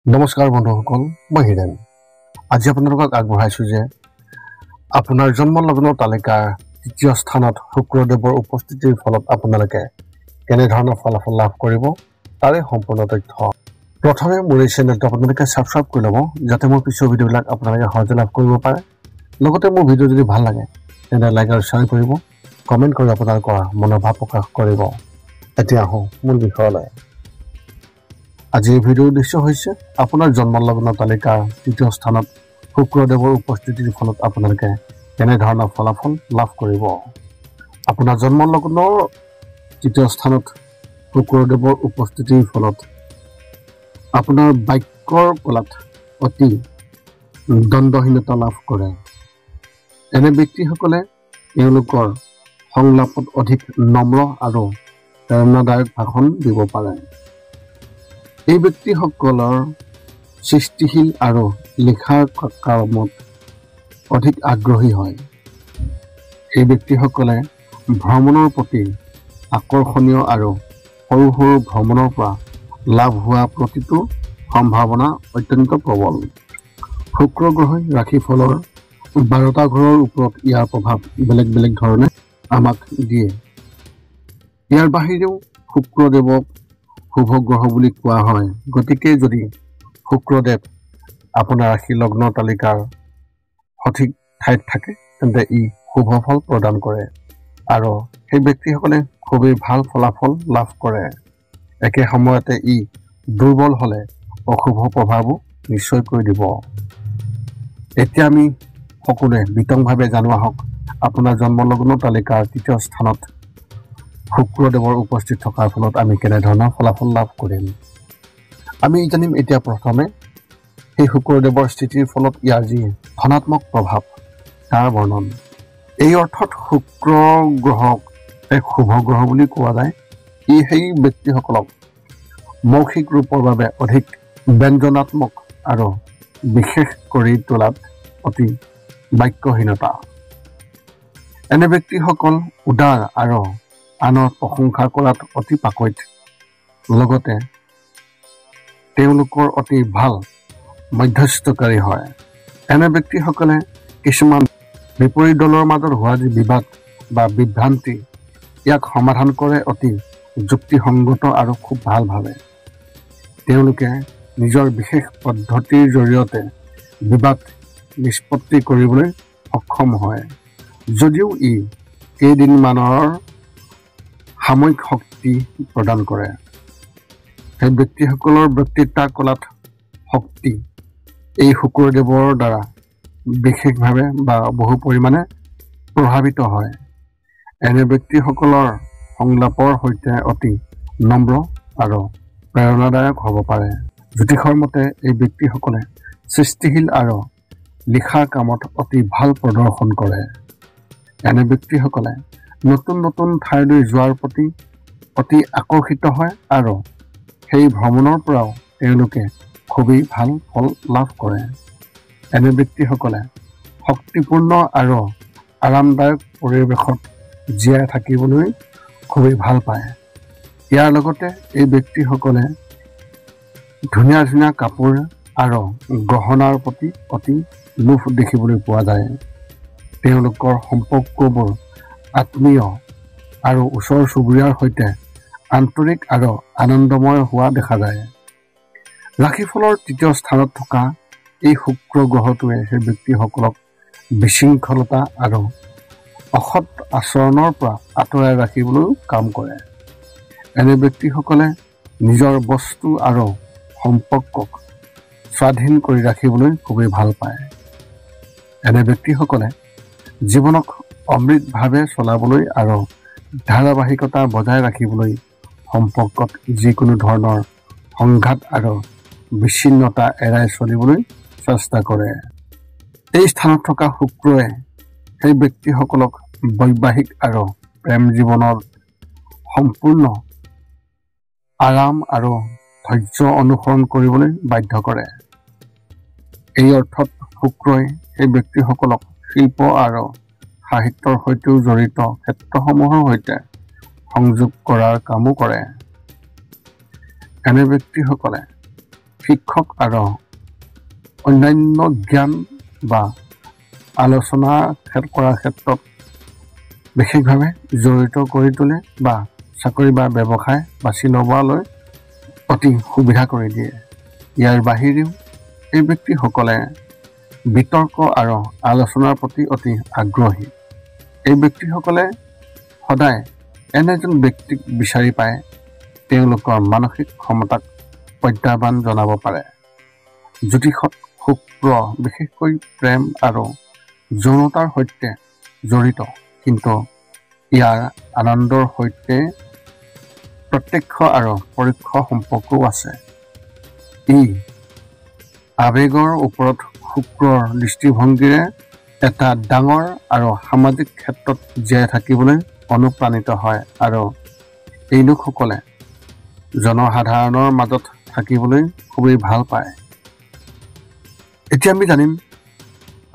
নমস্কাৰ বন্ধুসকল, মই হিৰেন। আজি আপোনালোকক আগবঢ়াইছোঁ যে আপোনাৰ জন্ম লগ্নৰ তালিকাৰ তৃতীয় স্থানত শুক্ৰদেৱৰ উপস্থিতিৰ ফলত আপোনালোকে কেনেধৰণৰ ফলাফল লাভ কৰিব তাৰে সম্পূৰ্ণ তথ্য। প্ৰথমে মোৰ এই চেনেলটো আপোনালোকে ছাবস্ক্ৰাইব কৰি ল'ব, যাতে মোৰ পিছৰ ভিডিঅ'বিলাক আপোনালোকে সহজে লাভ কৰিব পাৰে। লগতে মোৰ ভিডিঅ' যদি ভাল লাগে তেন্তে লাইক আৰু শ্বেয়াৰ কৰিব, কমেণ্ট কৰি আপোনালোকৰ মনোভাৱ প্ৰকাশ কৰিব। এতিয়া আহোঁ মূল বিষয়লৈ। আজিৰ ভিডিঅ'ৰ উদ্দেশ্য হৈছে আপোনাৰ জন্ম লগ্ন তালিকাৰ তৃতীয় স্থানত শুক্ৰদেৱৰ উপস্থিতিৰ ফলত আপোনালোকে কেনেধৰণৰ ফলাফল লাভ কৰিব। আপোনাৰ জন্ম লগ্নৰ তৃতীয় স্থানত শুক্ৰদেৱৰ উপস্থিতিৰ ফলত আপোনাৰ বাক্যৰ কলাত অতি দ্বন্দ্বহীনতা লাভ কৰে। এনে ব্যক্তিসকলে তেওঁলোকৰ সংলাপত অধিক নম্ৰ আৰু প্ৰেৰণাদায়ক ভাষণ দিব পাৰে। এই ব্যক্তিসকলৰ সৃষ্টিশীল আৰু লিখাৰ কামত অধিক আগ্ৰহী হয়। এই ব্যক্তিসকলে ভ্ৰমণৰ প্ৰতি আকৰ্ষণীয় আৰু সৰু সৰু ভ্ৰমণৰ পৰা লাভ হোৱা প্ৰতিটো সম্ভাৱনা অত্যন্ত প্ৰবল। শুক্ৰ গ্ৰহই ৰাশিফলৰ 12টা ঘৰৰ ওপৰত ইয়াৰ প্ৰভাৱ বেলেগ বেলেগ ধৰণে আমাক দিয়ে। ইয়াৰ বাহিৰেও শুক্ৰদেৱক শুভ গ্ৰহ বুলি কোৱা হয়। গতিকে যদি শুক্ৰদেৱ আপোনাৰ ৰাশি লগ্নৰ তালিকাৰ সঠিক ঠাইত থাকে তেন্তে ই শুভ ফল প্ৰদান কৰে আৰু সেই ব্যক্তিসকলে খুবেই ভাল ফলাফল লাভ কৰে। একে সময়তে ই দুৰ্বল হ'লে অশুভ প্ৰভাৱো নিশ্চয় কৰি দিব। এতিয়া আমি সকলোৱে বিতংভাৱে জানো আহক আপোনাৰ জন্ম লগ্নৰ তালিকাৰ তৃতীয় স্থানত শুক্ৰদেৱৰ উপস্থিত থকাৰ ফলত আমি কেনেধৰণৰ ফলাফল লাভ কৰিম। আমি জানিম এতিয়া প্ৰথমে সেই শুক্ৰদেৱৰ স্থিতিৰ ফলত ইয়াৰ যি ধনাত্মক প্ৰভাৱ তাৰ বৰ্ণন। এই অৰ্থত শুক্ৰ গ্ৰহক এক শুভ গ্ৰহ বুলি কোৱা যায়। ই সেই ব্যক্তিসকলক মৌখিক ৰূপৰ বাবে অধিক ব্যঞ্জনাত্মক আৰু বিশেষ কৰি তোলাত অতি বাক্যহীনতা। এনে ব্যক্তিসকল উদাৰ আৰু আনৰ প্ৰশংসা কৰাত অতি পাকৈত। লগতে তেওঁলোকৰ অতি ভাল মধ্যস্থকাৰী হয়। এনে ব্যক্তিসকলে কিছুমান বিপৰীত দলৰ মাজত হোৱা যি বিবাদ বা বিভ্ৰান্তি ইয়াক সমাধান কৰে অতি যুক্তিসংগত আৰু খুব ভালভাৱে। তেওঁলোকে নিজৰ বিশেষ পদ্ধতিৰ জৰিয়তে বিবাদ নিষ্পত্তি কৰিবলৈ সক্ষম হয়, যদিও ই কেইদিনমানৰ সাময়িক শক্তি প্ৰদান কৰে। সেই ব্যক্তিসকলৰ বক্তৃতা কলাত শক্তি এই শুক্ৰদেৱৰ দ্বাৰা বিশেষভাৱে বা বহু পৰিমাণে প্ৰভাৱিত হয়। এনে ব্যক্তিসকলৰ সংলাপৰ সৈতে অতি নম্ৰ আৰু প্ৰেৰণাদায়ক হ'ব পাৰে। জ্যোতিষৰ মতে এই ব্যক্তিসকলে সৃষ্টিশীল আৰু লিখাৰ কামত অতি ভাল প্ৰদৰ্শন কৰে। এনে ব্যক্তিসকলে নতুন নতুন ঠাইলৈ যোৱাৰ প্ৰতি অতি আকৰ্ষিত হয় আৰু সেই ভ্ৰমণৰ পৰাও তেওঁলোকে খুবেই ভাল ফল লাভ কৰে। এনে ব্যক্তিসকলে শক্তিপূৰ্ণ আৰু আৰামদায়ক পৰিৱেশত জীয়াই থাকিবলৈ খুবেই ভাল পায়। ইয়াৰ লগতে এই ব্যক্তিসকলে ধুনীয়া ধুনীয়া কাপোৰ আৰু গহনাৰ প্ৰতি অতি লোভ দেখিবলৈ পোৱা যায়। তেওঁলোকৰ সম্পৰ্কবোৰ আত্মীয় আৰু ওচৰ চুবুৰীয়াৰ সৈতে আন্তৰিক আৰু আনন্দময় হোৱা দেখা যায়। ৰাশিফলৰ তৃতীয় স্থানত থকা এই শুক্ৰ গ্ৰহটোৱে সেই ব্যক্তিসকলক বিশৃংখলতা আৰু অসৎ আচৰণৰ পৰা আঁতৰাই ৰাখিবলৈও কাম কৰে। এনে ব্যক্তিসকলে নিজৰ বস্তু আৰু সম্পৰ্কক স্বাধীন কৰি ৰাখিবলৈ খুবেই ভাল পায়। এনে ব্যক্তিসকলে জীৱনক অমৃতভাৱে চলাবলৈ আৰু ধাৰাবাহিকতা বজাই ৰাখিবলৈ সম্পৰ্কত যিকোনো ধৰণৰ সংঘাত আৰু বিচ্ছিন্নতা এৰাই চলিবলৈ চেষ্টা কৰে। এই স্থানত থকা শুক্ৰই সেই ব্যক্তিসকলক বৈবাহিক আৰু প্ৰেম জীৱনত সম্পূৰ্ণ আৰাম আৰু ধৈৰ্য অনুসৰণ কৰিবলৈ বাধ্য কৰে। এই অৰ্থত শুক্ৰই সেই ব্যক্তিসকলক শিল্প আৰু সাহিত্যৰ সৈতেও জড়িত ক্ষেত্ৰসমূহৰ সৈতে সংযোগ কৰাৰ কামো কৰে। এনে ব্যক্তিসকলে শিক্ষক আৰু অন্যান্য জ্ঞান বা আলোচনা কৰাৰ ক্ষেত্ৰত বিশেষভাৱে জড়িত কৰি তোলে বা চাকৰি বা ব্যৱসায় বাছি ল'বলৈ অতি সুবিধা কৰি দিয়ে। ইয়াৰ বাহিৰেও এই ব্যক্তিসকলে বিতৰ্ক আৰু আলোচনাৰ প্ৰতি অতি আগ্ৰহী। এই ব্যক্তিসকলে সদায় এনে এজন ব্যক্তিক বিচাৰি পায় তেওঁলোকৰ মানসিক ক্ষমতাক প্ৰত্যাহ্বান জনাব পাৰে। জ্যোতিষত শুক্ৰ বিশেষকৈ প্ৰেম আৰু যৌনতাৰ সৈতে জড়িত, কিন্তু ইয়াৰ আনন্দৰ সৈতে প্ৰত্যক্ষ আৰু পৰোক্ষ সম্পৰ্কও আছে। ই আৱেগৰ ওপৰত শুক্ৰৰ দৃষ্টিভংগীৰে এটা ডাঙৰ আৰু সামাজিক ক্ষেত্ৰত জীয়াই থাকিবলৈ অনুপ্ৰাণিত হয় আৰু এই লোকসকলে জনসাধাৰণৰ মাজত থাকিবলৈ খুবেই ভাল পায়। এতিয়া আমি জানিম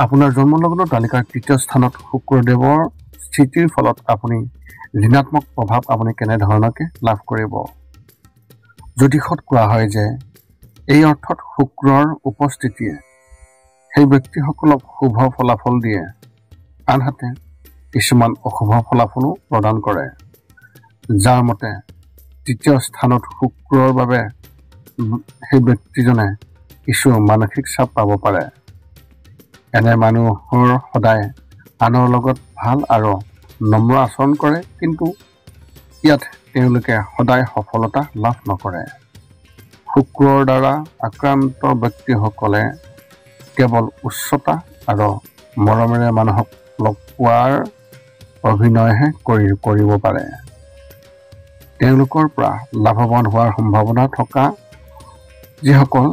আপোনাৰ জন্মলগ্নৰ তালিকাৰ তৃতীয় স্থানত শুক্ৰদেৱৰ স্থিতিৰ ফলত আপুনি ঋণাত্মক প্ৰভাৱ আপুনি কেনেধৰণকে লাভ কৰিব। জ্যোতিষত কোৱা হয় যে এই অৰ্থত শুক্ৰৰ উপস্থিতিয়ে সেই ব্যক্তিসকলক শুভ ফলাফল দিয়ে, আনহাতে কিছুমান অশুভ ফলাফলো প্ৰদান কৰে। যাৰ মতে তৃতীয় স্থানত শুক্ৰৰ বাবে সেই ব্যক্তিজনে কিছু মানসিক চাপ পাব পাৰে। এনে মানুহৰ সদায় আনৰ লগত ভাল আৰু নম্ৰ আচৰণ কৰে, কিন্তু ইয়াত তেওঁলোকে সদায় সফলতা লাভ নকৰে। শুক্ৰৰ দ্বাৰা আক্ৰান্ত ব্যক্তিসকলে কেৱল উচ্চতা আৰু মৰমেৰে মানুহক লগ পোৱাৰ অভিনয়হে কৰিব পাৰে। তেওঁলোকৰ পৰা লাভৱান হোৱাৰ সম্ভাৱনা থকা যিসকল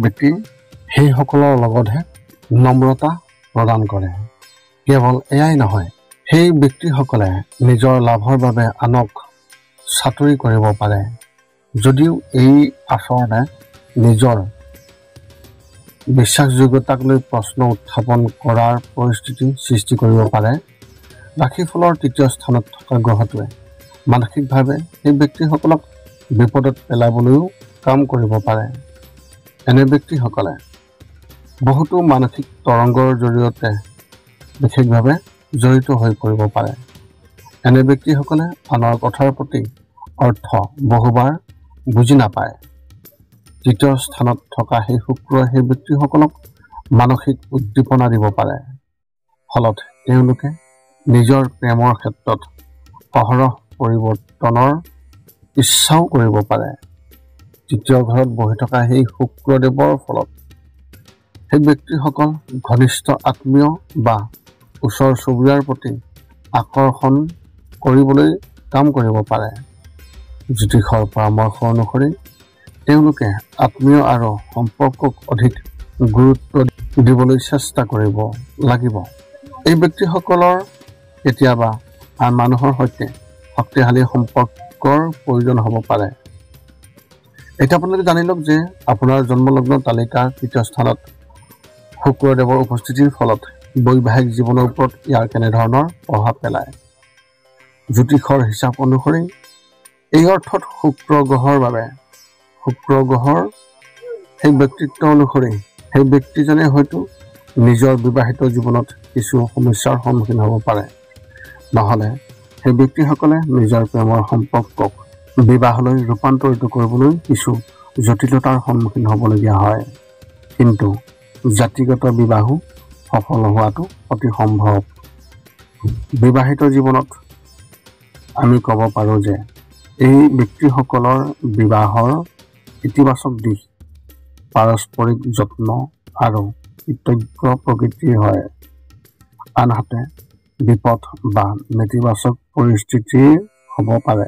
ব্যক্তি সেইসকলৰ লগতহে নম্ৰতা প্ৰদান কৰে। কেৱল এয়াই নহয়, সেই ব্যক্তিসকলে নিজৰ লাভৰ বাবে আনক চাতুৰি কৰিব পাৰে। যদিও এই আচৰণে নিজৰ বিশ্বাসযোগ্যতাক লৈ প্ৰশ্ন উত্থাপন কৰাৰ পৰিস্থিতি সৃষ্টি কৰিব পাৰে, ৰাশিফলৰ তৃতীয় স্থানত থকা গ্ৰহটোৱে মানসিকভাৱে সেই ব্যক্তিসকলক বিপদত পেলাবলৈও কাম কৰিব পাৰে। এনে ব্যক্তিসকলে বহুতো মানসিক তৰংগৰ জৰিয়তে বিশেষভাৱে জড়িত হৈ পৰিব পাৰে। এনে ব্যক্তিসকলে আনৰ কথাৰ প্ৰতি অৰ্থ বহুবাৰ বুজি নাপায়। তৃতীয় স্থানত থকা সেই শুক্ৰই সেই ব্যক্তিসকলক মানসিক উদ্দীপনা দিব পাৰে, ফলত তেওঁলোকে নিজৰ প্ৰেমৰ ক্ষেত্ৰত অহৰহ পৰিৱৰ্তনৰ ইচ্ছাও কৰিব পাৰে। তৃতীয় ঘৰত বহি থকা সেই শুক্ৰদেৱৰ ফলত সেই ব্যক্তিসকল ঘনিষ্ঠ আত্মীয় বা ওচৰ চুবুৰীয়াৰ প্ৰতি আকৰ্ষণ কৰিবলৈ কাম কৰিব পাৰে। জ্যোতিষৰ পৰামৰ্শ অনুসৰি তেওঁলোকে আত্মীয় আৰু সম্পৰ্কক অধিক গুৰুত্ব দিবলৈ চেষ্টা কৰিব লাগিব। এই ব্যক্তিসকলৰ কেতিয়াবা আন মানুহৰ সৈতে শক্তিশালী সম্পৰ্কৰ প্ৰয়োজন হ'ব পাৰে। এতিয়া আপোনালোকে জানি লওক যে আপোনাৰ জন্মলগ্ন তালিকাৰ তৃতীয় স্থানত শুক্ৰদেৱৰ উপস্থিতিৰ ফলত বৈবাহিক জীৱনৰ ওপৰত ইয়াৰ কেনেধৰণৰ প্ৰভাৱ পেলায়। জ্যোতিষৰ হিচাপ অনুসৰি এই অৰ্থত শুক্ৰ গ্ৰহৰ সেই ব্যক্তিত্ব অনুসৰি সেই ব্যক্তিজনে হয়তো নিজৰ বিবাহিত জীৱনত কিছু সমস্যাৰ সন্মুখীন হ'ব পাৰে, নহ'লে সেই ব্যক্তিসকলে নিজৰ প্ৰেমৰ সম্পৰ্কক বিবাহলৈ ৰূপান্তৰিত কৰিবলৈ কিছু জটিলতাৰ সন্মুখীন হ'বলগীয়া হয়। কিন্তু জাতিগত বিবাহো সফল হোৱাটো অতি সম্ভৱ। বিবাহিত জীৱনত আমি ক'ব পাৰোঁ যে এই ব্যক্তিসকলৰ বিবাহৰ ইতিবাচক দিশ পাৰস্পৰিক যত্ন আৰু কৃতজ্ঞ প্ৰকৃতিৰ হয়, আনহাতে বিপদ বা নেতিবাচক পৰিস্থিতিৰ হ'ব পাৰে।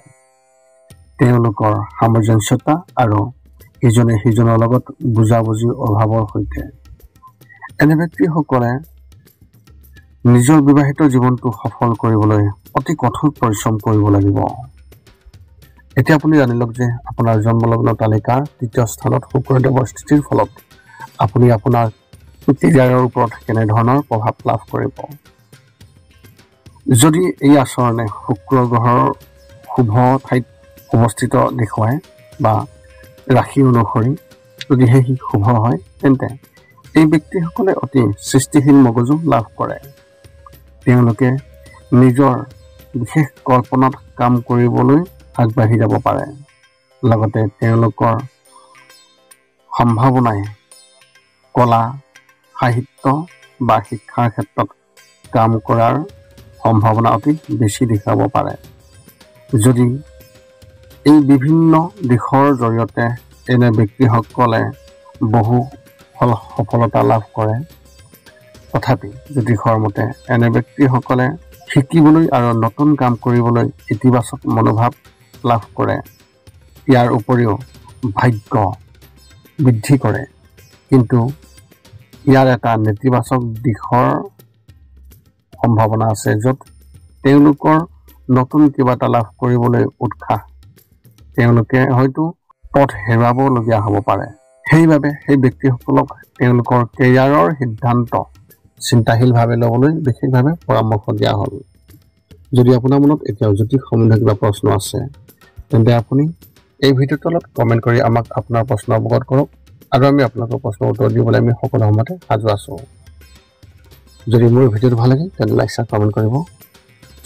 তেওঁলোকৰ সামঞ্জস্যতা আৰু ইজনে সিজনৰ লগত বুজাবুজিৰ অভাৱৰ সৈতে এনে ব্যক্তিসকলে নিজৰ বিবাহিত জীৱনটো সফল কৰিবলৈ অতি কঠোৰ পৰিশ্ৰম কৰিব লাগিব। এতিয়া আপুনি জানি লওক যে আপোনাৰ জন্মলগ্ন তালিকাৰ তৃতীয় স্থানত শুক্ৰদেৱৰ স্থিতিৰ ফলত আপুনি আপোনাৰ কেৰিয়াৰৰ ওপৰত কেনেধৰণৰ প্ৰভাৱ লাভ কৰিব। যদি এই আচৰণে শুক্ৰ গ্ৰহৰ শুভ ঠাইত অৱস্থিত দেখুৱায় বা ৰাশি অনুসৰি যদিহে সি শুভ হয় তেন্তে এই ব্যক্তিসকলে অতি সৃষ্টিশীল মগজু লাভ কৰে। তেওঁলোকে নিজৰ বিশেষ কল্পনাত কাম কৰিবলৈ আগবাঢ়ি যাব পাৰে। লগতে তেওঁলোকৰ সম্ভাৱনাই কলা, সাহিত্য বা শিক্ষাৰ ক্ষেত্ৰত কাম কৰাৰ সম্ভাৱনা অতি বেছি দেখাব পাৰে। যদি এই বিভিন্ন দিশৰ জৰিয়তে এনে ব্যক্তিসকলে বহু সফলতা লাভ কৰে, তথাপি জ্যোতিষৰ মতে এনে ব্যক্তিসকলে শিকিবলৈ আৰু নতুন কাম কৰিবলৈ ইতিবাচক মনোভাৱ লাভ কৰে। ইয়াৰ উপৰিও ভাগ্য বৃদ্ধি কৰে, কিন্তু ইয়াৰ এটা নেতিবাচক দিশৰ সম্ভাৱনা আছে, য'ত তেওঁলোকৰ নতুন কিবা এটা লাভ কৰিবলৈ উৎসাহ তেওঁলোকে হয়তো পথ হেৰুৱাবলগীয়া হ'ব পাৰে। সেইবাবে সেই ব্যক্তিসকলক তেওঁলোকৰ কেৰিয়াৰৰ সিদ্ধান্ত চিন্তাশীলভাৱে ল'বলৈ বিশেষভাৱে পৰামৰ্শ দিয়া হ'ল। যদি আপোনাৰ মনত এতিয়াও জ্যোতিষ সম্বন্ধীয় কিবা প্ৰশ্ন আছে, তেন্তে আপুনি এই ভিডিঅ'টোৰ তলত কমেণ্ট কৰি আমাক আপোনাৰ প্ৰশ্ন অৱগত কৰক, আৰু আমি আপোনালোকৰ প্ৰশ্নৰ উত্তৰ দিবলৈ আমি সকলো সময়তে সাজু আছোঁ। যদি মোৰ ভিডিঅ'টো ভাল লাগে তেন্তে লাইক শ্বেয়াৰ কমেণ্ট কৰিব,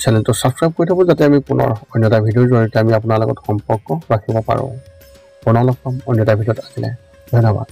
চেনেলটো ছাবস্ক্ৰাইব কৰি থ'ব, যাতে আমি পুনৰ অন্য এটা ভিডিঅ'ৰ জৰিয়তে আমি আপোনাৰ লগত সম্পৰ্ক ৰাখিব পাৰোঁ। পুনৰ লগ পাম অন্য এটা ভিডিঅ'ত। আজিলৈ ধন্যবাদ।